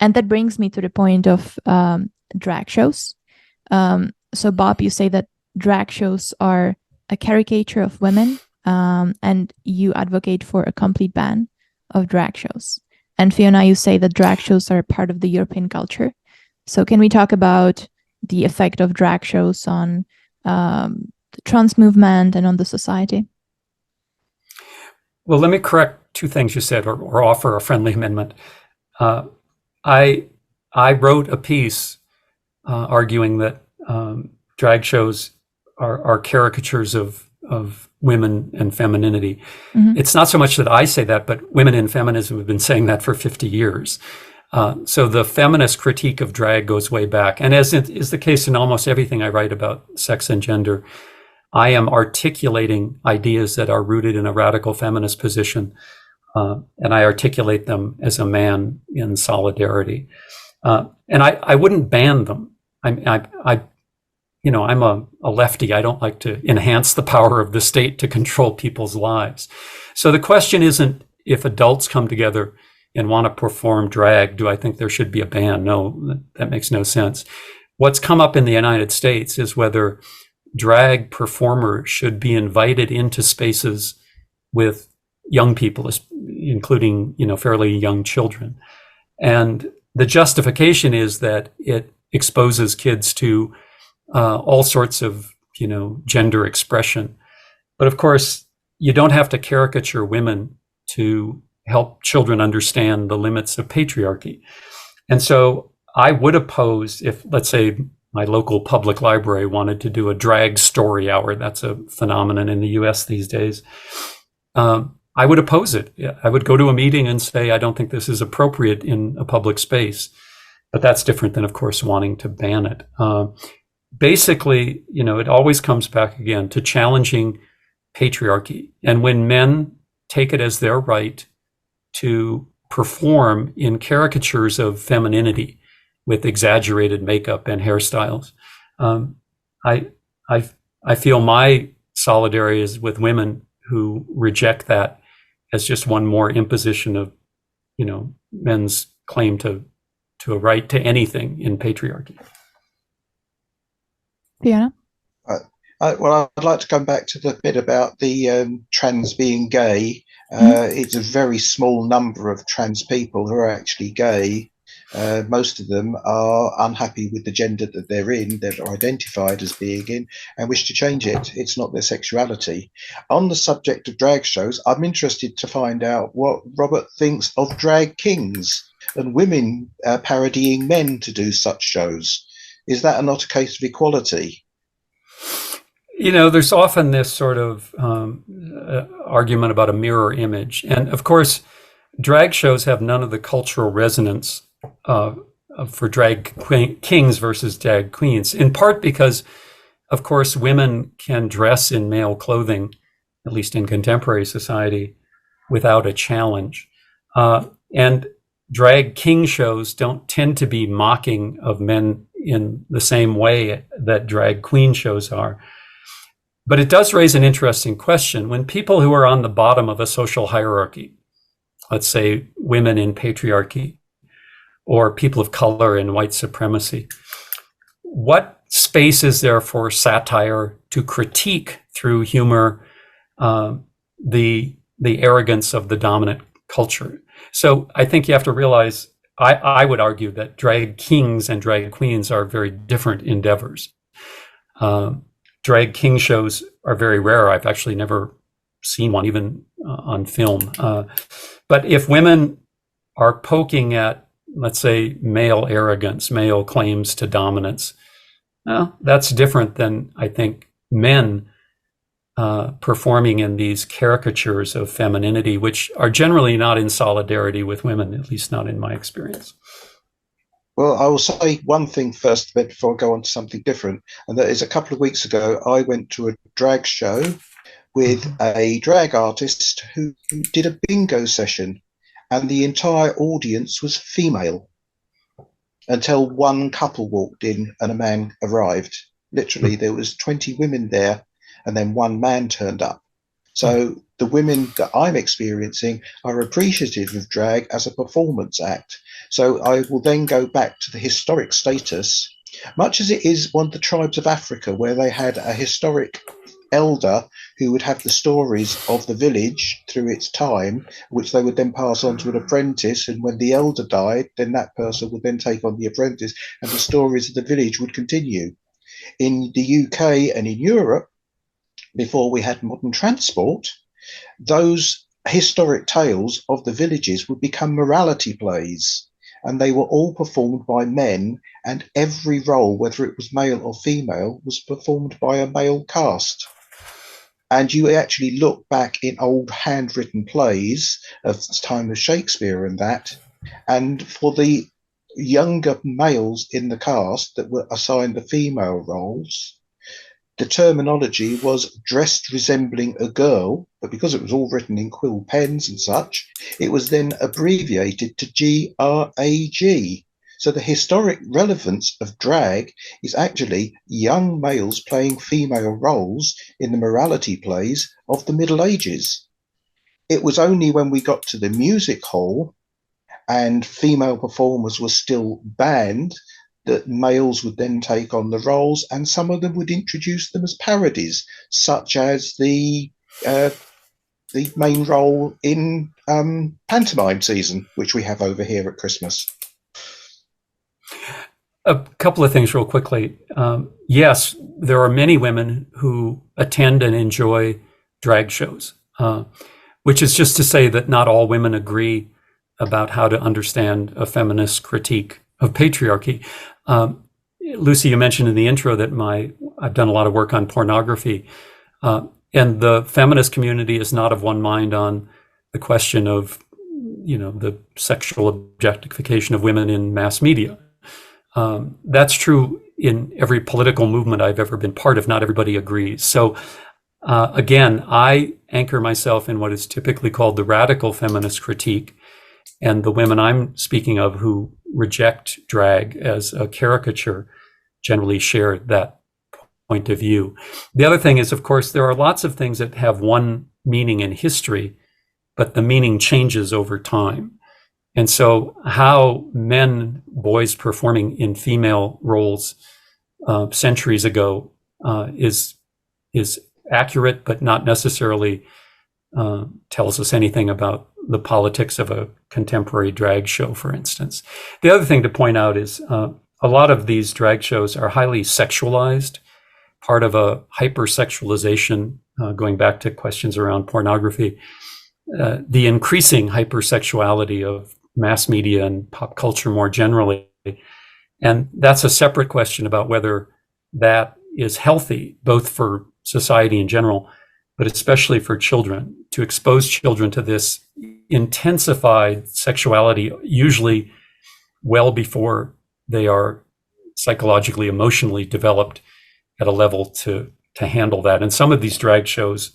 And that brings me to the point of drag shows. So, Bob, you say that drag shows are a caricature of women, and you advocate for a complete ban of drag shows. And Fiona, you say that drag shows are part of the European culture. So, can we talk about the effect of drag shows on the trans movement and on the society? Well, let me correct two things you said, or offer a friendly amendment. I wrote a piece arguing that drag shows are caricatures of women and femininity. Mm-hmm. It's not so much that I say that, but women in feminism have been saying that for 50 years. So the feminist critique of drag goes way back. And as is the case in almost everything I write about sex and gender, I am articulating ideas that are rooted in a radical feminist position, and I articulate them as a man in solidarity. And I wouldn't ban them. I'm a lefty. I don't like to enhance the power of the state to control people's lives. So the question isn't if adults come together and want to perform drag, do I think there should be a ban? No, that makes no sense. What's come up in the United States is whether drag performers should be invited into spaces with young people, including, fairly young children. And the justification is that it exposes kids to all sorts of, gender expression. But of course, you don't have to caricature women to help children understand the limits of patriarchy. And so I would oppose if, let's say, my local public library wanted to do a drag story hour. That's a phenomenon in the US these days. I would oppose it. I would go to a meeting and say, I don't think this is appropriate in a public space. But that's different than, of course, wanting to ban it. Basically, it always comes back again to challenging patriarchy. And when men take it as their right to perform in caricatures of femininity with exaggerated makeup and hairstyles, I feel my solidarity is with women who reject that as just one more imposition of, men's claim to a right to anything in patriarchy. Fiona? Well, I'd like to come back to the bit about the trans being gay. It's a very small number of trans people who are actually gay. Most of them are unhappy with the gender that they're in, they're identified as being in, and wish to change it. It's not their sexuality. On the subject of drag shows, I'm interested to find out what Robert thinks of drag kings and women parodying men to do such shows. Is that not a case of equality? There's often this sort of argument about a mirror image. And of course, drag shows have none of the cultural resonance for drag kings versus drag queens, in part because, of course, women can dress in male clothing, at least in contemporary society, without a challenge. And drag king shows don't tend to be mocking of men in the same way that drag queen shows are. But it does raise an interesting question. When people who are on the bottom of a social hierarchy, let's say women in patriarchy, or people of color in white supremacy, what space is there for satire to critique through humor the arrogance of the dominant culture? So I think you have to realize, I would argue that drag kings and drag queens are very different endeavors. Drag king shows are very rare. I've actually never seen one, even on film. But if women are poking at, let's say, male arrogance, male claims to dominance, that's different than, I think, men performing in these caricatures of femininity, which are generally not in solidarity with women, at least not in my experience. Well, I will say one thing first before I go on to something different, and that is a couple of weeks ago, I went to a drag show with a drag artist who did a bingo session, and the entire audience was female until one couple walked in and a man arrived. Literally, there was 20 women there, and then one man turned up. So the women that I'm experiencing are appreciative of drag as a performance act. So I will then go back to the historic status, much as it is one of the tribes of Africa where they had a historic elder who would have the stories of the village through its time, which they would then pass on to an apprentice. And when the elder died, then that person would then take on the apprentice, and the stories of the village would continue. In the UK and in Europe, before we had modern transport, those historic tales of the villages would become morality plays, and they were all performed by men, and every role, whether it was male or female, was performed by a male cast. And you actually look back in old handwritten plays of the time of Shakespeare and that, and for the younger males in the cast that were assigned the female roles, the terminology was dressed resembling a girl, but because it was all written in quill pens and such, it was then abbreviated to GRAG. So the historic relevance of drag is actually young males playing female roles in the morality plays of the Middle Ages. It was only when we got to the music hall and female performers were still banned that males would then take on the roles, and some of them would introduce them as parodies, such as the main role in pantomime season, which we have over here at Christmas. A couple of things real quickly. Yes, there are many women who attend and enjoy drag shows, which is just to say that not all women agree about how to understand a feminist critique of patriarchy. Lucy, you mentioned in the intro that I've done a lot of work on pornography, and the feminist community is not of one mind on the question of, the sexual objectification of women in mass media. That's true in every political movement I've ever been part of. Not everybody agrees. So again, I anchor myself in what is typically called the radical feminist critique. And the women I'm speaking of who reject drag as a caricature generally share that point of view. The other thing is, of course, there are lots of things that have one meaning in history, but the meaning changes over time. And so how boys performing in female roles centuries ago is accurate, but not necessarily tells us anything about the politics of a contemporary drag show, for instance. The other thing to point out is a lot of these drag shows are highly sexualized, part of a hypersexualization, going back to questions around pornography, the increasing hypersexuality of mass media and pop culture more generally. And that's a separate question about whether that is healthy, both for society in general, but especially for children, to expose children to this intensified sexuality, usually well before they are psychologically, emotionally developed at a level to handle that. And some of these drag shows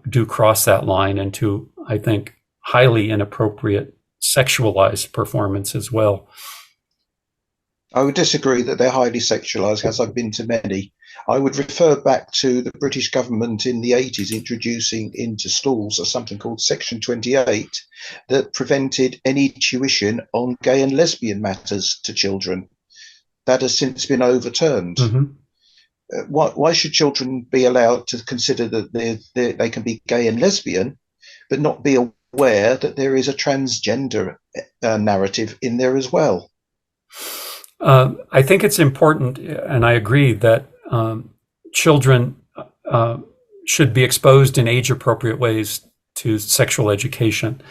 do cross that line into, I think, highly inappropriate sexualized performance as well. I would disagree that they're highly sexualized, as I've been to many. I would refer back to the British government in the 80s introducing into schools something called Section 28 that prevented any tuition on gay and lesbian matters to children. That has since been overturned. Mm-hmm. Why should children be allowed to consider that they can be gay and lesbian, but not be aware that there is a transgender narrative in there as well? I think it's important, and I agree, that children should be exposed in age-appropriate ways to sexual education.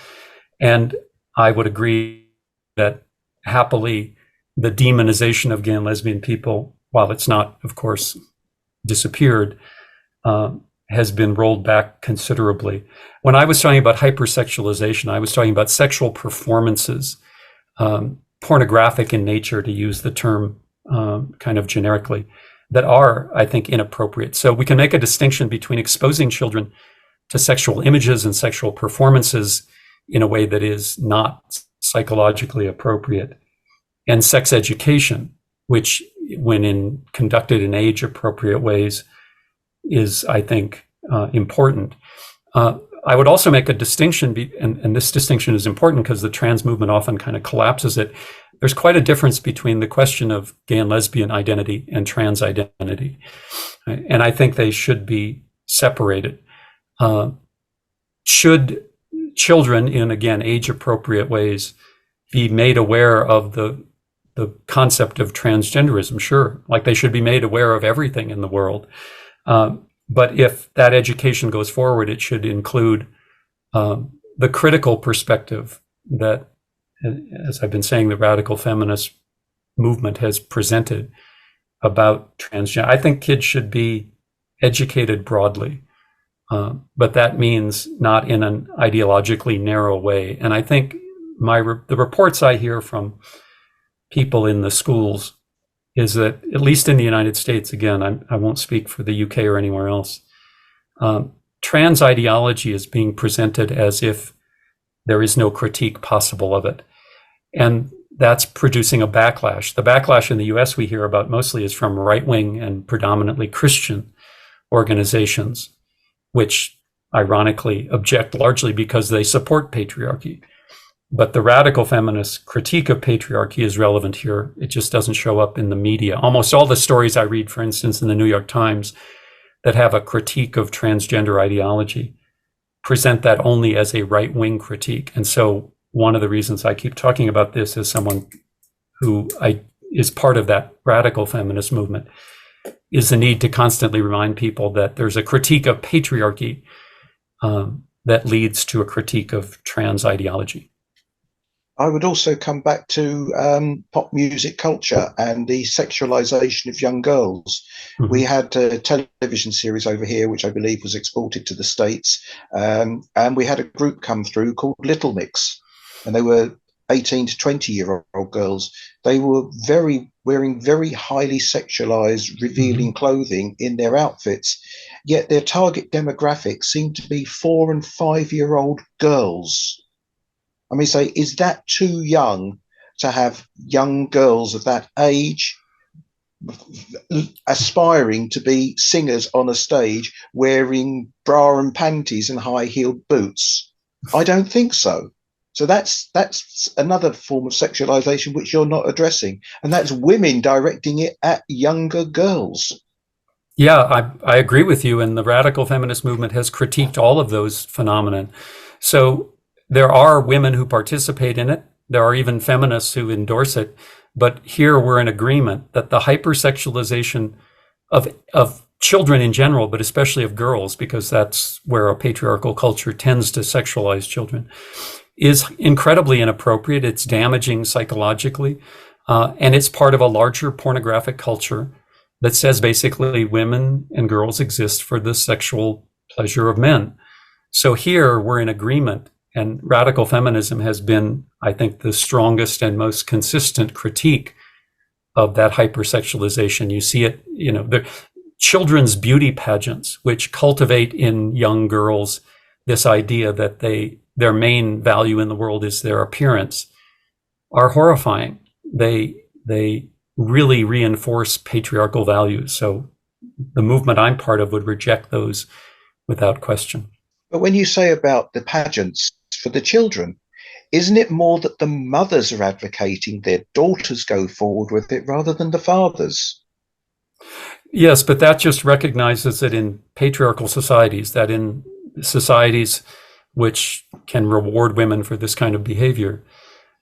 And I would agree that happily the demonization of gay and lesbian people, while it's not, of course, disappeared, has been rolled back considerably. When I was talking about hypersexualization, I was talking about sexual performances, pornographic in nature, to use the term kind of generically, that are, I think, inappropriate. So we can make a distinction between exposing children to sexual images and sexual performances in a way that is not psychologically appropriate, and sex education, which, when conducted in age-appropriate ways, is, I think, important. A I would also make a distinction, and this distinction is important because the trans movement often kind of collapses it. There's quite a difference between the question of gay and lesbian identity and trans identity. Right? And I think they should be separated. Should children, in, again, age-appropriate ways, be made aware of the concept of transgenderism? Sure. Like they should be made aware of everything in the world. But if that education goes forward, it should include the critical perspective that, as I've been saying, the radical feminist movement has presented about transgender. I think kids should be educated broadly, but that means not in an ideologically narrow way. And I think the reports I hear from people in the schools is that, at least in the United States, again, I won't speak for the UK or anywhere else, trans ideology is being presented as if there is no critique possible of it. And that's producing a backlash. The backlash in the US we hear about mostly is from right-wing and predominantly Christian organizations, which ironically object largely because they support patriarchy. But the radical feminist critique of patriarchy is relevant here. It just doesn't show up in the media. Almost all the stories I read, for instance, in the New York Times that have a critique of transgender ideology present that only as a right-wing critique. And so one of the reasons I keep talking about this as someone who is part of that radical feminist movement is the need to constantly remind people that there's a critique of patriarchy that leads to a critique of trans ideology. I would also come back to pop music culture and the sexualization of young girls. Mm-hmm. We had a television series over here, which I believe was exported to the States, and we had a group come through called Little Mix, and they were 18 to 20-year-old girls. They were wearing very highly sexualized, revealing clothing in their outfits, yet their target demographic seemed to be 4 and 5-year-old girls. I mean, say, is that too young to have young girls of that age aspiring to be singers on a stage wearing bra and panties and high-heeled boots? I don't think so. So that's another form of sexualization which you're not addressing, and that's women directing it at younger girls. Yeah, I agree with you, and the radical feminist movement has critiqued all of those phenomena. So there are women who participate in it. There are even feminists who endorse it. But here we're in agreement that the hypersexualization of children in general, but especially of girls, because that's where a patriarchal culture tends to sexualize children, is incredibly inappropriate. It's damaging psychologically. And it's part of a larger pornographic culture that says basically women and girls exist for the sexual pleasure of men. So here we're in agreement. And radical feminism has been, I think, the strongest and most consistent critique of that hypersexualization. You see it, the children's beauty pageants, which cultivate in young girls this idea that their main value in the world is their appearance, are horrifying. They really reinforce patriarchal values. So the movement I'm part of would reject those without question. But when you say about the pageants for the children, isn't it more that the mothers are advocating their daughters go forward with it rather than the fathers? Yes, but that just recognizes that in patriarchal societies, that in societies which can reward women for this kind of behavior,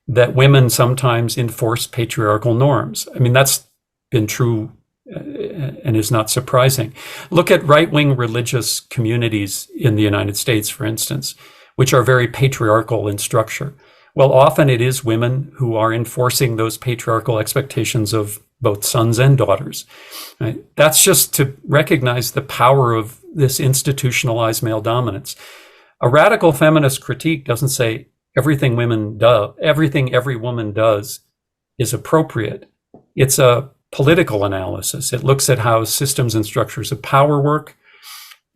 that women sometimes enforce patriarchal norms. I mean, that's been true and is not surprising. Look at right-wing religious communities in the United States, for instance, which are very patriarchal in structure. Well, often it is women who are enforcing those patriarchal expectations of both sons and daughters. Right? That's just to recognize the power of this institutionalized male dominance. A radical feminist critique doesn't say everything every woman does is appropriate. It's a political analysis. It looks at how systems and structures of power work.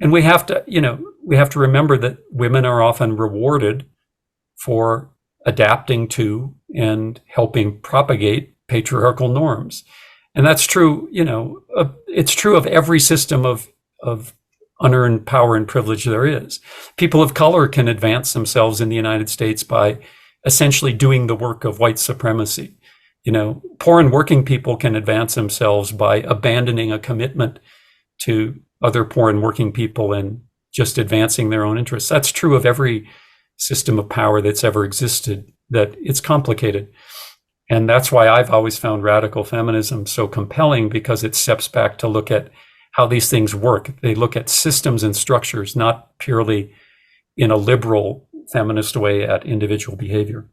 And we have to remember that women are often rewarded for adapting to and helping propagate patriarchal norms. And that's true, it's true of every system of unearned power and privilege there is. People of color can advance themselves in the United States by essentially doing the work of white supremacy. Poor and working people can advance themselves by abandoning a commitment to other poor and working people and just advancing their own interests. That's true of every system of power that's ever existed, that it's complicated. And that's why I've always found radical feminism so compelling, because it steps back to look at how these things work. They look at systems and structures, not purely in a liberal feminist way at individual behavior.